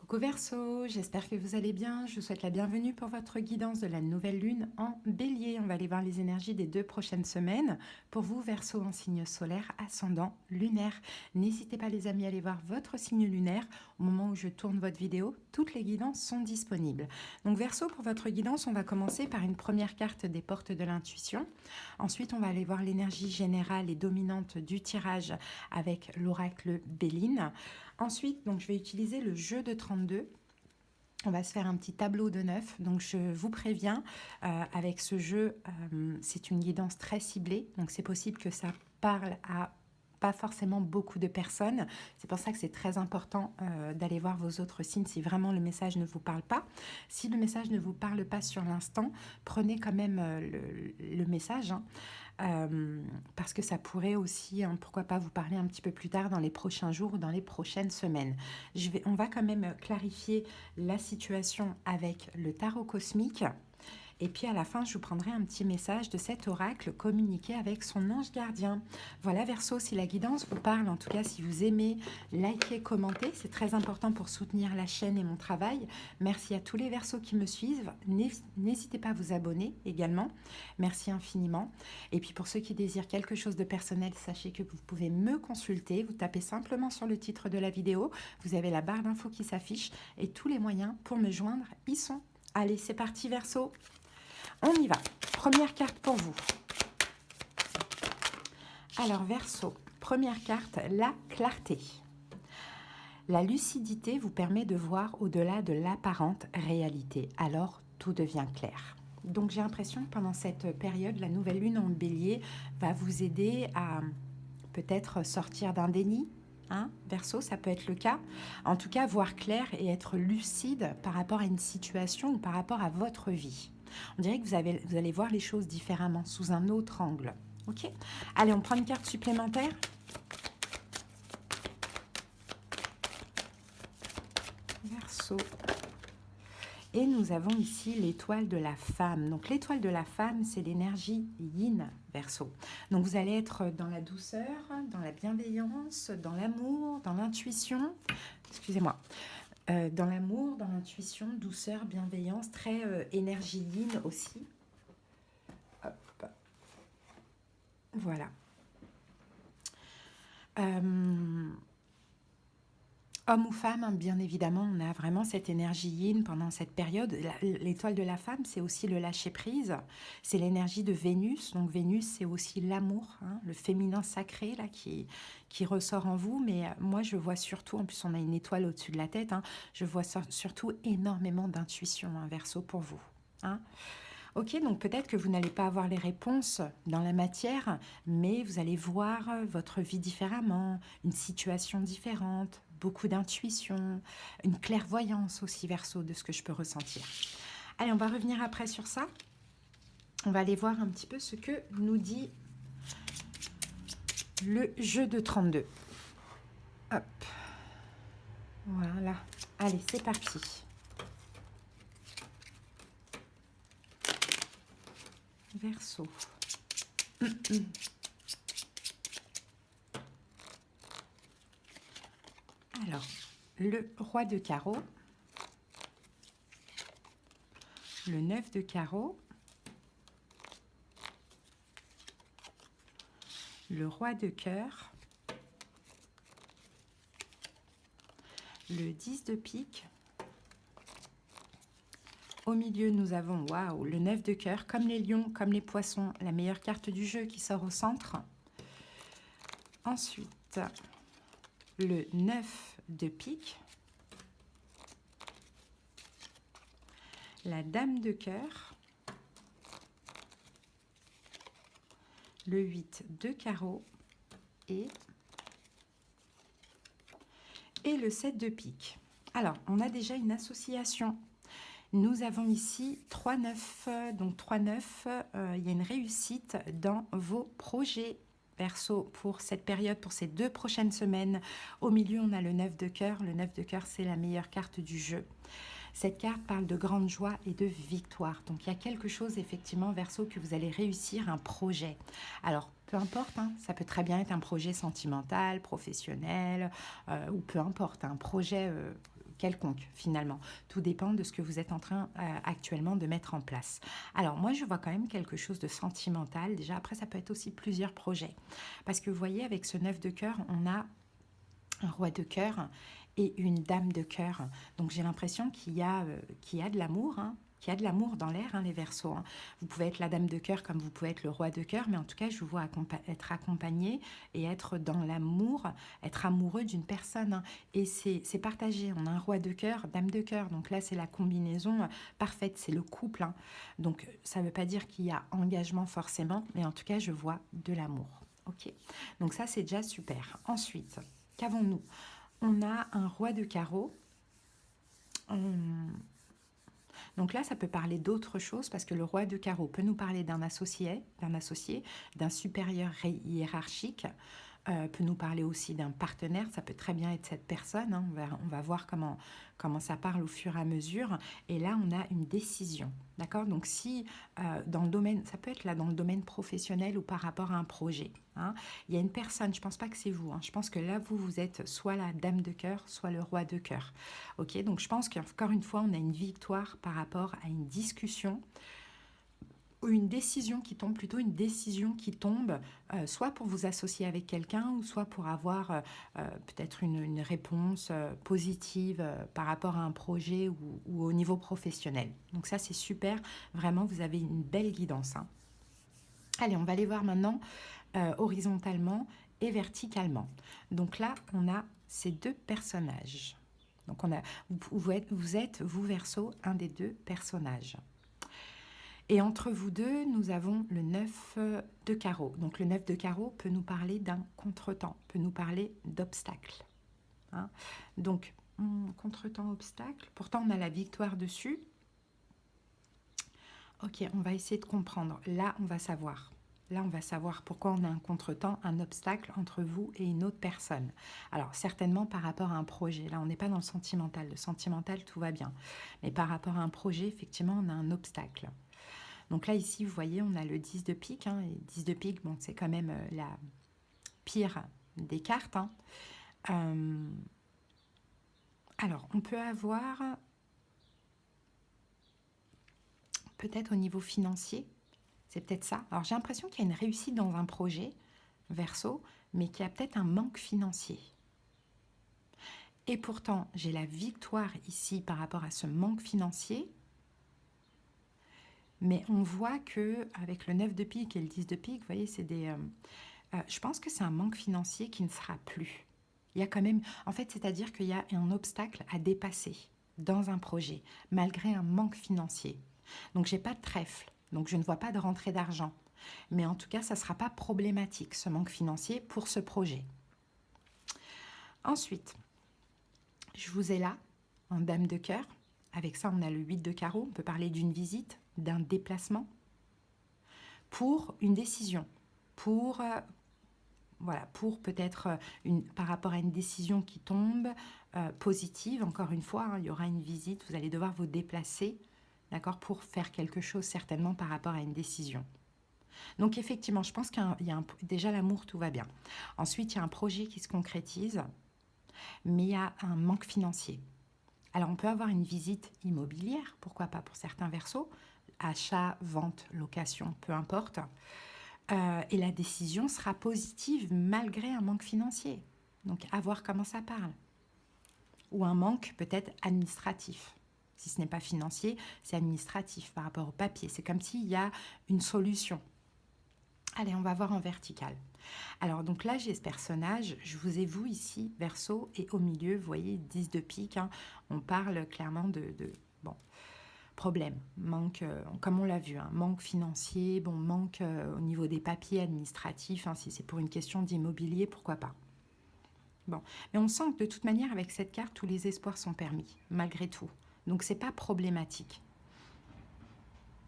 Coucou Verseau, j'espère que vous allez bien. Je vous souhaite la bienvenue pour votre guidance de la nouvelle lune en Bélier. On va aller voir les énergies des 2 prochaines semaines. Pour vous, Verseau en signe solaire, ascendant, lunaire. N'hésitez pas les amis à aller voir votre signe lunaire. Au moment où je tourne votre vidéo, toutes les guidances sont disponibles. Donc Verseau, pour votre guidance, on va commencer par une première carte des portes de l'intuition. Ensuite, on va aller voir l'énergie générale et dominante du tirage avec l'oracle Béline. Ensuite, donc, je vais utiliser le jeu de 32. On va se faire un petit tableau de 9. Donc, je vous préviens, avec ce jeu, c'est une guidance très ciblée. Donc, c'est possible que ça parle à pas forcément beaucoup de personnes. C'est pour ça que c'est très important d'aller voir vos autres signes si vraiment le message ne vous parle pas. Si le message ne vous parle pas sur l'instant, prenez quand même le message, hein. Parce que ça pourrait aussi, hein, pourquoi pas, vous parler un petit peu plus tard dans les prochains jours ou dans les prochaines semaines. On va quand même clarifier la situation avec le tarot cosmique. Et puis à la fin, je vous prendrai un petit message de cet oracle communiqué avec son ange gardien. Voilà Verseau, si la guidance vous parle, en tout cas si vous aimez, likez, commentez. C'est très important pour soutenir la chaîne et mon travail. Merci à tous les Verseaux qui me suivent. N'hésitez pas à vous abonner également. Merci infiniment. Et puis pour ceux qui désirent quelque chose de personnel, sachez que vous pouvez me consulter. Vous tapez simplement sur le titre de la vidéo. Vous avez la barre d'infos qui s'affiche et tous les moyens pour me joindre y sont. Allez, c'est parti Verseau. On y va. Première carte pour vous. Alors Verseau, première carte, la clarté. La lucidité vous permet de voir au-delà de l'apparente réalité. Alors tout devient clair. Donc j'ai l'impression que pendant cette période, la nouvelle lune en bélier va vous aider à peut-être sortir d'un déni. Hein, Verseau, ça peut être le cas. En tout cas, voir clair et être lucide par rapport à une situation ou par rapport à votre vie. On dirait que vous allez voir les choses différemment, sous un autre angle. Ok. Allez, on prend une carte supplémentaire. Verseau. Et nous avons ici l'étoile de la femme. Donc l'étoile de la femme, c'est l'énergie yin, Verseau. Donc vous allez être dans la douceur, dans la bienveillance, dans l'amour, dans l'intuition. Excusez-moi. Dans l'amour, dans l'intuition, douceur, bienveillance, très énergie yin aussi. Hop. Voilà. Homme ou femme, hein, bien évidemment, on a vraiment cette énergie yin pendant cette période. L'étoile de la femme, c'est aussi le lâcher-prise. C'est l'énergie de Vénus. Donc Vénus, c'est aussi l'amour, hein, le féminin sacré là, qui ressort en vous. Mais moi, je vois surtout, en plus on a une étoile au-dessus de la tête, hein, je vois surtout énormément d'intuition, hein, Verseau, pour vous. Hein. Ok, donc peut-être que vous n'allez pas avoir les réponses dans la matière, mais vous allez voir votre vie différemment, une situation différente, beaucoup d'intuition, une clairvoyance aussi, Verseau, de ce que je peux ressentir. Allez, on va revenir après sur ça. On va aller voir un petit peu ce que nous dit le jeu de 32. Hop. Voilà. Allez, c'est parti. Verseau. Alors, le roi de carreau, le 9 de carreau, le roi de cœur, le 10 de pique. Au milieu, nous avons, waouh, le 9 de cœur, comme les lions, comme les poissons, la meilleure carte du jeu qui sort au centre. Ensuite, le 9 de pique, la dame de cœur, le 8 de carreau et le 7 de pique. Alors, on a déjà une association. Nous avons ici 3-9, donc 3-9, il y a une réussite dans vos projets, Verseau, pour cette période, pour ces 2 prochaines semaines. Au milieu, on a le 9 de cœur. Le 9 de cœur, c'est la meilleure carte du jeu. Cette carte parle de grande joie et de victoire. Donc, il y a quelque chose, effectivement, Verseau, que vous allez réussir, un projet. Alors, peu importe, hein, ça peut très bien être un projet sentimental, professionnel, ou peu importe, un projet quelconque finalement. Tout dépend de ce que vous êtes en train actuellement de mettre en place. Alors moi je vois quand même quelque chose de sentimental. Déjà après ça peut être aussi plusieurs projets. Parce que vous voyez avec ce 9 de cœur, on a un roi de cœur et une dame de cœur. Donc j'ai l'impression qu'il y a de l'amour, hein, qu'il y a de l'amour dans l'air, hein, les Verseaux. Hein. Vous pouvez être la dame de cœur comme vous pouvez être le roi de cœur, mais en tout cas, je vous vois être accompagné et être dans l'amour, être amoureux d'une personne. Hein. Et c'est partagé. On a un roi de cœur, dame de cœur. Donc là, c'est la combinaison parfaite, c'est le couple. Hein. Donc ça ne veut pas dire qu'il y a engagement forcément, mais en tout cas, je vois de l'amour. Ok. Donc ça, c'est déjà super. Ensuite, qu'avons-nous? On a un roi de carreau. Donc là, ça peut parler d'autre chose parce que le roi de carreau peut nous parler d'un associé, d'un supérieur hiérarchique, peut nous parler aussi d'un partenaire. Ça peut très bien être cette personne. Hein. On va voir comment ça parle au fur et à mesure. Et là, on a une décision. D'accord? Donc si dans le domaine, ça peut être là dans le domaine professionnel ou par rapport à un projet. Hein, il y a une personne, je ne pense pas que c'est vous. Hein, je pense que là, vous êtes soit la dame de cœur, soit le roi de cœur. Ok? Donc je pense qu'encore une fois, on a une victoire par rapport à une discussion ou une décision qui tombe, plutôt une décision qui tombe, soit pour vous associer avec quelqu'un, ou soit pour avoir peut-être une réponse positive par rapport à un projet ou au niveau professionnel. Donc ça, c'est super. Vraiment, vous avez une belle guidance. Hein. Allez, on va aller voir maintenant horizontalement et verticalement. Donc là, on a ces deux personnages. Donc vous êtes, vous Verseau, un des deux personnages. Et entre vous deux, nous avons le 9 de carreau. Donc le 9 de carreau peut nous parler d'un contretemps, peut nous parler d'obstacles. Hein. Donc, contretemps, obstacle. Pourtant, on a la victoire dessus. Ok, on va essayer de comprendre. Là, on va savoir. Là, on va savoir pourquoi on a un contretemps, un obstacle entre vous et une autre personne. Alors, certainement par rapport à un projet. Là, on n'est pas dans le sentimental. Le sentimental, tout va bien. Mais par rapport à un projet, effectivement, on a un obstacle. Donc là, ici, vous voyez, on a le 10 de pique. Hein, et 10 de pique, bon, c'est quand même la pire des cartes. Hein. Alors, on peut avoir, peut-être au niveau financier, c'est peut-être ça. Alors, j'ai l'impression qu'il y a une réussite dans un projet, Verseau, mais qu'il y a peut-être un manque financier. Et pourtant, j'ai la victoire ici par rapport à ce manque financier. Mais on voit que avec le 9 de pique et le 10 de pique, vous voyez, c'est des... je pense que c'est un manque financier qui ne sera plus. Il y a quand même... En fait, c'est-à-dire qu'il y a un obstacle à dépasser dans un projet, malgré un manque financier. Donc, j'ai pas de trèfle, donc je ne vois pas de rentrée d'argent. Mais en tout cas, ça ne sera pas problématique, ce manque financier, pour ce projet. Ensuite, je vous ai là, en dame de cœur. Avec ça, on a le 8 de carreau. On peut parler d'une visite, d'un déplacement, pour une décision, pour voilà, pour peut-être par rapport à une décision qui tombe positive. Encore une fois, hein, il y aura une visite, vous allez devoir vous déplacer, d'accord, pour faire quelque chose certainement par rapport à une décision. Donc effectivement, je pense qu'il y a déjà l'amour, tout va bien. Ensuite, il y a un projet qui se concrétise, mais il y a un manque financier. Alors, on peut avoir une visite immobilière, pourquoi pas pour certains Verseaux, achat, vente, location, peu importe. Et la décision sera positive malgré un manque financier. Donc, à voir comment ça parle. Ou un manque peut-être administratif. Si ce n'est pas financier, c'est administratif par rapport au papier. C'est comme s'il y a une solution. Allez, on va voir en vertical. Alors, donc là, j'ai ce personnage. Je vous ai vous ici, Verseau, et au milieu, vous voyez, 10 de pique. Hein, on parle clairement de problème, manque, comme on l'a vu, hein, manque financier, bon, manque au niveau des papiers administratifs. Hein, si c'est pour une question d'immobilier, pourquoi pas. Bon, mais on sent que de toute manière, avec cette carte, tous les espoirs sont permis, malgré tout. Donc, c'est pas problématique.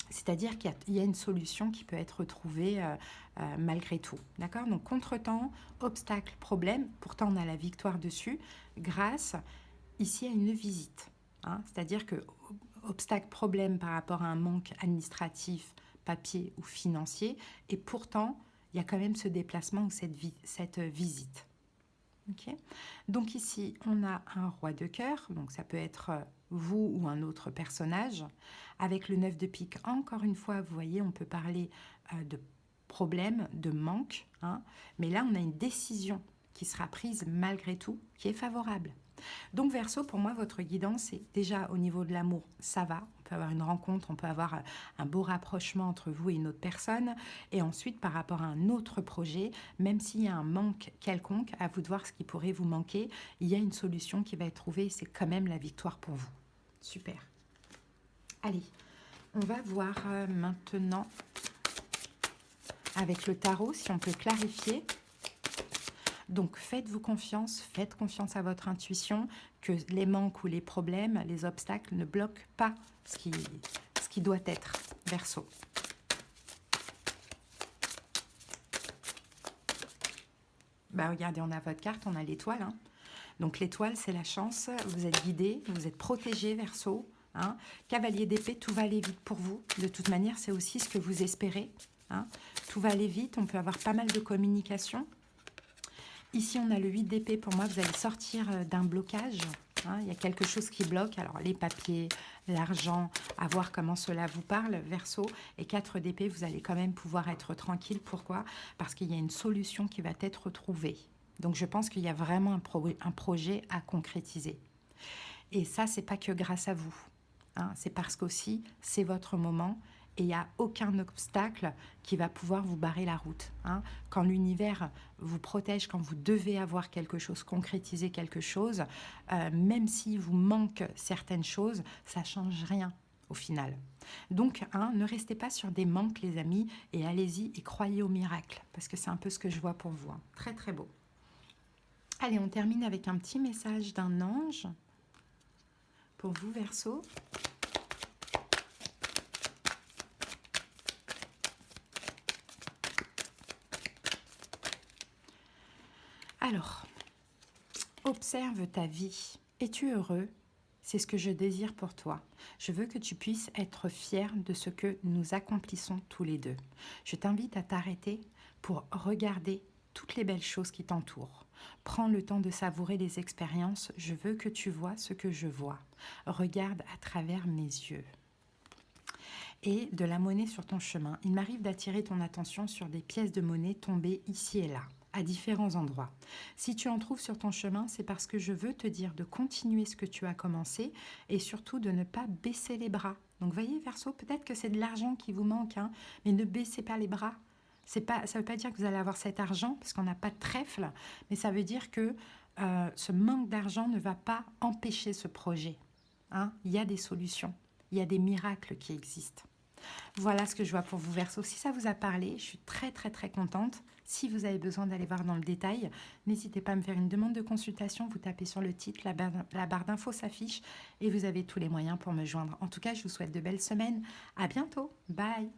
C'est-à-dire qu'il y a une solution qui peut être trouvée malgré tout. D'accord? Donc, contretemps, obstacle, problème. Pourtant, on a la victoire dessus grâce ici à une visite. Hein? C'est-à-dire que obstacle, problème par rapport à un manque administratif, papier ou financier. Et pourtant, il y a quand même ce déplacement ou cette visite. Ok. Donc ici, on a un roi de cœur, donc ça peut être vous ou un autre personnage. Avec le 9 de pique, encore une fois, vous voyez, on peut parler de problème, de manque, hein, mais là, on a une décision qui sera prise malgré tout, qui est favorable. Donc Verseau, pour moi, votre guidance, c'est déjà au niveau de l'amour, ça va. On peut avoir une rencontre, on peut avoir un beau rapprochement entre vous et une autre personne. Et ensuite, par rapport à un autre projet, même s'il y a un manque quelconque, à vous de voir ce qui pourrait vous manquer, il y a une solution qui va être trouvée et c'est quand même la victoire pour vous. Super. Allez, on va voir maintenant avec le tarot, si on peut clarifier. Donc faites-vous confiance, faites confiance à votre intuition, que les manques ou les problèmes, les obstacles ne bloquent pas ce qui doit être. Verseau. Bah regardez, on a votre carte, on a l'étoile. Hein. Donc l'étoile, c'est la chance, vous êtes guidé, vous êtes protégé, Verseau. Hein. Cavalier d'épée, tout va aller vite pour vous. De toute manière, c'est aussi ce que vous espérez. Hein. Tout va aller vite, on peut avoir pas mal de communication. Ici, on a le 8 d'épée. Pour moi, vous allez sortir d'un blocage. Hein. Il y a quelque chose qui bloque. Alors, les papiers, l'argent, à voir comment cela vous parle, Verseau. Et 4 d'épée, vous allez quand même pouvoir être tranquille. Pourquoi? Parce qu'il y a une solution qui va être trouvée. Donc, je pense qu'il y a vraiment un projet à concrétiser. Et ça, c'est pas que grâce à vous. Hein. C'est parce qu'aussi, c'est votre moment. Et il n'y a aucun obstacle qui va pouvoir vous barrer la route. Hein. Quand l'univers vous protège, quand vous devez avoir quelque chose, concrétiser quelque chose, même s'il vous manque certaines choses, ça ne change rien au final. Donc, hein, ne restez pas sur des manques, les amis, et allez-y et croyez au miracle, parce que c'est un peu ce que je vois pour vous. Hein. Très, très beau. Allez, on termine avec un petit message d'un ange pour vous, Verseau. Alors, observe ta vie. Es-tu heureux? C'est ce que je désire pour toi. Je veux que tu puisses être fier de ce que nous accomplissons tous les deux. Je t'invite à t'arrêter pour regarder toutes les belles choses qui t'entourent. Prends le temps de savourer les expériences. Je veux que tu vois ce que je vois. Regarde à travers mes yeux. Et de la monnaie sur ton chemin. Il m'arrive d'attirer ton attention sur des pièces de monnaie tombées ici et là, à différents endroits. Si tu en trouves sur ton chemin, c'est parce que je veux te dire de continuer ce que tu as commencé et surtout de ne pas baisser les bras. Donc voyez, Verseau, peut-être que c'est de l'argent qui vous manque, hein, mais ne baissez pas les bras. Ça ne veut pas dire que vous allez avoir cet argent, parce qu'on n'a pas de trèfle, mais ça veut dire que ce manque d'argent ne va pas empêcher ce projet. Hein. Il y a des solutions, il y a des miracles qui existent. Voilà ce que je vois pour vous, Verseau. Si ça vous a parlé, je suis très très très contente. Si vous avez besoin d'aller voir dans le détail, n'hésitez pas à me faire une demande de consultation. Vous tapez sur le titre, la barre d'infos s'affiche et vous avez tous les moyens pour me joindre. En tout cas, je vous souhaite de belles semaines. À bientôt. Bye.